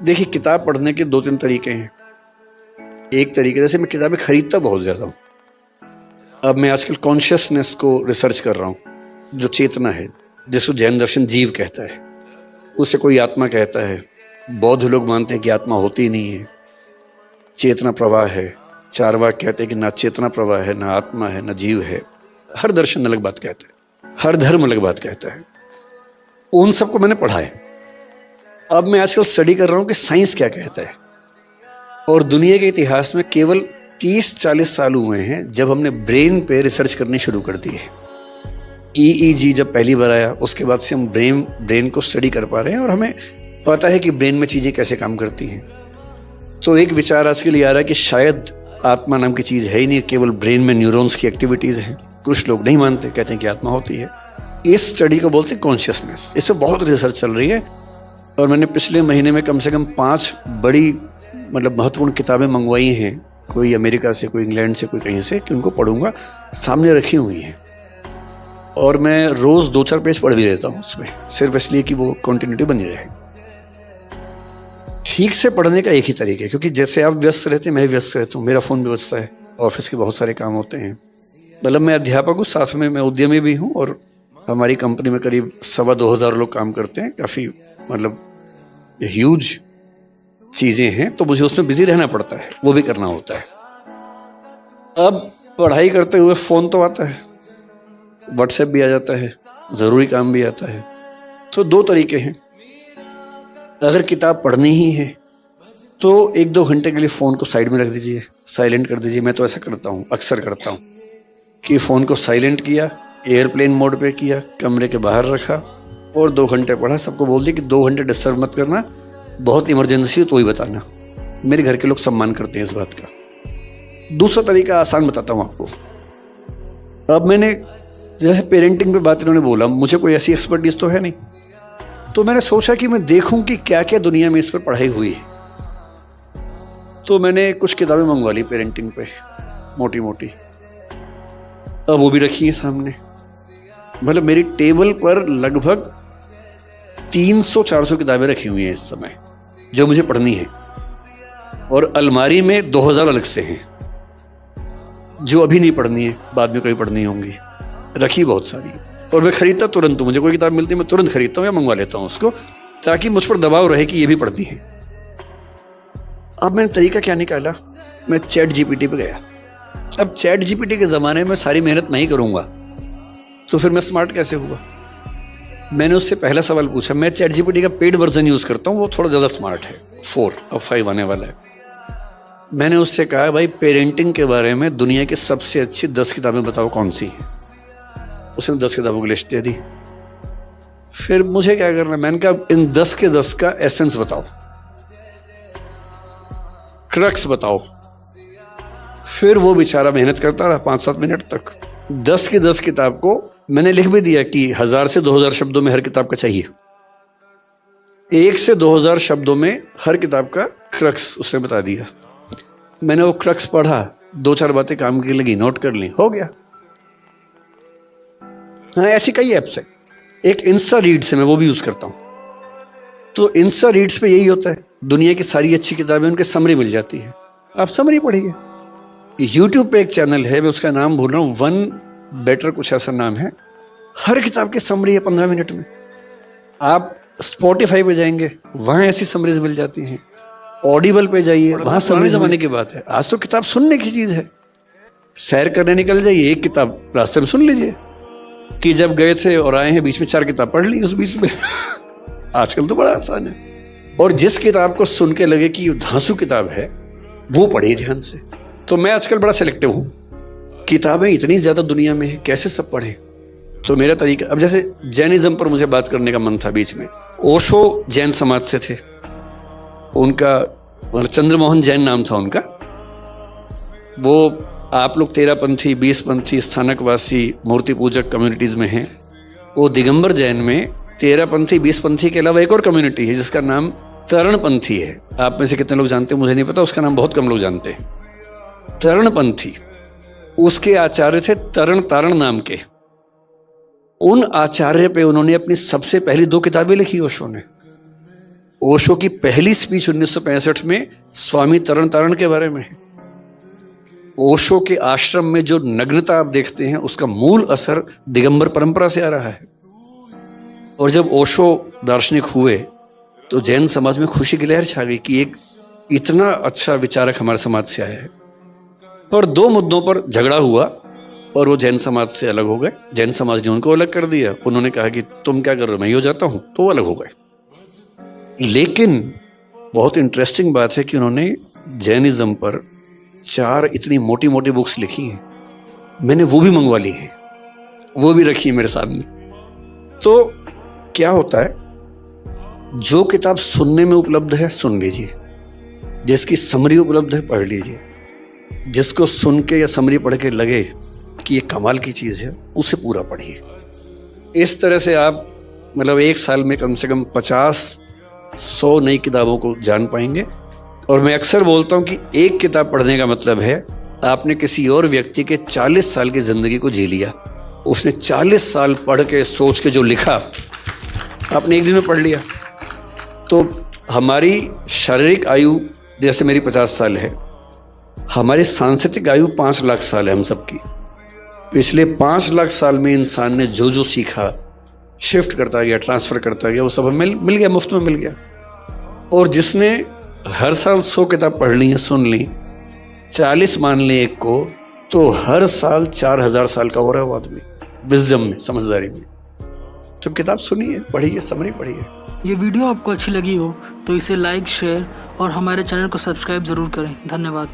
देखिए, किताब पढ़ने के 2-3 तरीके हैं। एक तरीके, जैसे मैं किताबें खरीदता बहुत ज़्यादा हूँ। अब मैं आजकल कॉन्शियसनेस को रिसर्च कर रहा हूँ, जो चेतना है, जिसको जैन दर्शन जीव कहता है, उसे कोई आत्मा कहता है। बौद्ध लोग मानते हैं कि आत्मा होती नहीं है, चेतना प्रवाह है। चारवाक कहते हैं कि ना चेतना प्रवाह है, ना आत्मा है, ना जीव है। हर दर्शन अलग बात कहता है, हर धर्म अलग बात कहता है। उन सबको मैंने पढ़ा है। अब मैं आजकल स्टडी कर रहा हूँ कि साइंस क्या कहता है। और दुनिया के इतिहास में केवल 30-40 साल हुए हैं जब हमने ब्रेन पे रिसर्च करनी शुरू कर दी है। EEG जब पहली बार आया, उसके बाद से हम ब्रेन को स्टडी कर पा रहे हैं और हमें पता है कि ब्रेन में चीज़ें कैसे काम करती हैं। तो एक विचार आज के लिए आ रहा है कि शायद आत्मा नाम की चीज़ है ही नहीं, केवल ब्रेन में न्यूरॉन्स की एक्टिविटीज़ हैं। कुछ लोग नहीं मानते, कहते हैं कि आत्मा होती है। इस स्टडी को बोलते हैं कॉन्शियसनेस। इस पर बहुत रिसर्च चल रही है और मैंने पिछले महीने में कम से कम 5 बड़ी महत्वपूर्ण किताबें मंगवाई हैं, कोई अमेरिका से, कोई इंग्लैंड से, कोई कहीं से, कि उनको पढ़ूंगा। सामने रखी हुई हैं और मैं रोज़ 2-4 पेज पढ़ भी लेता हूँ उसमें, सिर्फ इसलिए कि वो कंटिन्यूटी बनी रहे। ठीक से पढ़ने का एक ही तरीका है, क्योंकि जैसे आप व्यस्त रहते हैं, मैं भी व्यस्त रहता हूँ, मेरा फ़ोन भी बजता है, ऑफिस के बहुत सारे काम होते हैं। मैं अध्यापक हूँ, साथ में मैं उद्यमी भी हूँ और हमारी कंपनी में करीब 2,200 लोग काम करते हैं। काफ़ी ह्यूज चीज़ें हैं, तो मुझे उसमें बिजी रहना पड़ता है, वो भी करना होता है। अब पढ़ाई करते हुए फ़ोन तो आता है, व्हाट्सएप भी आ जाता है, ज़रूरी काम भी आता है। तो 2 तरीके हैं। अगर किताब पढ़नी ही है तो 1-2 घंटे के लिए फ़ोन को साइड में रख दीजिए, साइलेंट कर दीजिए। मैं तो ऐसा करता हूँ, अक्सर करता हूँ कि फ़ोन को साइलेंट किया, एयरप्लेन मोड पे किया, कमरे के बाहर रखा और 2 घंटे पढ़ा। सबको बोल दिया कि 2 घंटे डिस्टर्ब मत करना, बहुत इमरजेंसी हो तो ही बताना। मेरे घर के लोग सम्मान करते हैं इस बात का। दूसरा तरीका आसान बताता हूँ आपको। अब मैंने जैसे पेरेंटिंग पे बात इन्होंने बोला, मुझे कोई ऐसी एक्सपर्टीज तो है नहीं, तो मैंने सोचा कि मैं देखूं कि क्या क्या दुनिया में इस पर पढ़ाई हुई है। तो मैंने कुछ किताबें मंगवा ली पेरेंटिंग पे, मोटी मोटी। अब वो भी रखी है सामने। मेरी टेबल पर लगभग 300-400 किताबें रखी हुई हैं इस समय, जो मुझे पढ़नी है। और अलमारी में 2000 अलग से हैं, जो अभी नहीं पढ़नी है, बाद में कभी पढ़नी होंगी। रखी बहुत सारी। और मैं खरीदता तुरंत हूँ, मुझे कोई किताब मिलती है मैं तुरंत खरीदता हूँ या मंगवा लेता हूँ उसको, ताकि मुझ पर दबाव रहे कि ये भी पढ़ती है। अब मैंने तरीका क्या निकाला, मैं ChatGPT पे गया। अब ChatGPT के ज़माने में सारी मेहनत मैं ही करूँगा, तो फिर मैं स्मार्ट कैसे हुआ। मैंने उससे पहला सवाल पूछा। मैं ChatGPT का पेड वर्जन यूज़ करता हूँ, वो थोड़ा ज़्यादा स्मार्ट है, 4, अब 5 आने वाला है। मैंने उससे कहा, भाई पेरेंटिंग के बारे में दुनिया की सबसे अच्छी 10 किताबें बताओ कौन सी हैं। उसने 10 किताबों की लिस्ट दे दी। फिर मुझे क्या करना, मैंने कहा इन 10 के 10 का एसेंस बताओ, क्रक्स बताओ। फिर वो बेचारा मेहनत करता रहा 5-7 मिनट तक। 10 की 10 किताब को मैंने लिख भी दिया कि 1000 से 2000 शब्दों में हर किताब का चाहिए। 1 से 2000 शब्दों में हर किताब का क्रक्स उसने बता दिया। मैंने वो क्रक्स पढ़ा, 2-4 बातें काम की लगी, नोट कर ली, हो गया। हाँ, ऐसी कई ऐप्स है। एक इंस्टा रीड्स है, मैं वो भी यूज़ करता हूँ। तो इंस्टा रीड्स पे यही होता है, दुनिया की सारी अच्छी किताबें उनके समरी मिल जाती है, आप समरी पढ़िए। यूट्यूब पे एक चैनल है, मैं उसका नाम भूल रहा हूँ, वन बेटर कुछ ऐसा नाम है। हर किताब की समरी है 15 मिनट में। आप स्पॉटिफाई पे जाएंगे, वहाँ ऐसी समरीज मिल जाती हैं। ऑडिबल पे जाइए, वहाँ समरी ज़माने की बात है। आज तो किताब सुनने की चीज़ है। सैर करने निकल जाइए, एक किताब रास्ते में सुन लीजिए कि जब गए थे और आए हैं, बीच में 4 किताब पढ़ ली उस बीच में। आजकल तो बड़ा आसान है। और जिस किताब को सुन के लगे कि धांसू किताब है, वो पढ़िए ध्यान से। तो मैं आजकल बड़ा सेलेक्टिव हूँ। किताबें इतनी ज़्यादा दुनिया में है, कैसे सब पढ़ें। तो मेरा तरीका, अब जैसे जैनिज्म पर मुझे बात करने का मन था बीच में। ओशो जैन समाज से थे, उनका चंद्रमोहन जैन नाम था उनका। वो आप लोग 13पंथी, 20पंथी, स्थानकवासी, मूर्ति पूजक कम्युनिटीज़ में हैं। वो दिगंबर जैन में 13पंथी, 20पंथी के अलावा एक और कम्युनिटी है जिसका नाम तरणपंथी है। आप में से कितने लोग जानते हैं मुझे नहीं पता, उसका नाम बहुत कम लोग जानते हैं। तरणपंथी, उसके आचार्य थे तरण तारण नाम के। उन आचार्य पे उन्होंने अपनी सबसे पहली 2 किताबें लिखी ओशो ने। ओशो की पहली स्पीच 1965 में स्वामी तरन तारण के बारे में है। ओशो के आश्रम में जो नग्नता आप देखते हैं उसका मूल असर दिगंबर परंपरा से आ रहा है। और जब ओशो दार्शनिक हुए तो जैन समाज में खुशी की लहर छा गई कि एक इतना अच्छा विचारक हमारे समाज से आया है। पर 2 मुद्दों पर झगड़ा हुआ और वो जैन समाज से अलग हो गए। जैन समाज ने उनको अलग कर दिया। उन्होंने कहा कि तुम क्या कर रहे हो, मैं ही हो जाता हूं, तो वो अलग हो गए। लेकिन बहुत इंटरेस्टिंग बात है कि उन्होंने जैनिज्म पर 4 इतनी मोटी मोटी बुक्स लिखी हैं। मैंने वो भी मंगवा ली है, वो भी रखी है मेरे सामने। तो क्या होता है, जो किताब सुनने में उपलब्ध है सुन लीजिए, जिसकी समरी उपलब्ध है पढ़ लीजिए, जिसको सुन के या समरी पढ़ के लगे कि ये कमाल की चीज़ है उसे पूरा पढ़िए। इस तरह से आप मतलब 1 साल में कम से कम 50-100 नई किताबों को जान पाएंगे। और मैं अक्सर बोलता हूँ कि एक किताब पढ़ने का मतलब है आपने किसी और व्यक्ति के 40 साल की ज़िंदगी को जी लिया। उसने 40 साल पढ़ के सोच के जो लिखा आपने एक दिन में पढ़ लिया। तो हमारी शारीरिक आयु जैसे मेरी 50 साल है, हमारी सांस्कृतिक आयु 5 लाख साल है हम सबकी। पिछले 5 लाख साल में इंसान ने जो जो सीखा, शिफ्ट करता गया, ट्रांसफ़र करता गया, वो सब हमें मिल गया, मुफ्त में मिल गया। और जिसने हर साल 100 किताब पढ़ ली है, सुन ली, 40 मान लें एक को, तो हर साल 4000 साल का हो रहा है वो आदमी विजडम में, समझदारी में। तो किताब सुनिए, पढ़िए, समरी पढ़िए। ये वीडियो आपको अच्छी लगी हो तो इसे लाइक, शेयर और हमारे चैनल को सब्सक्राइब ज़रूर करें। धन्यवाद।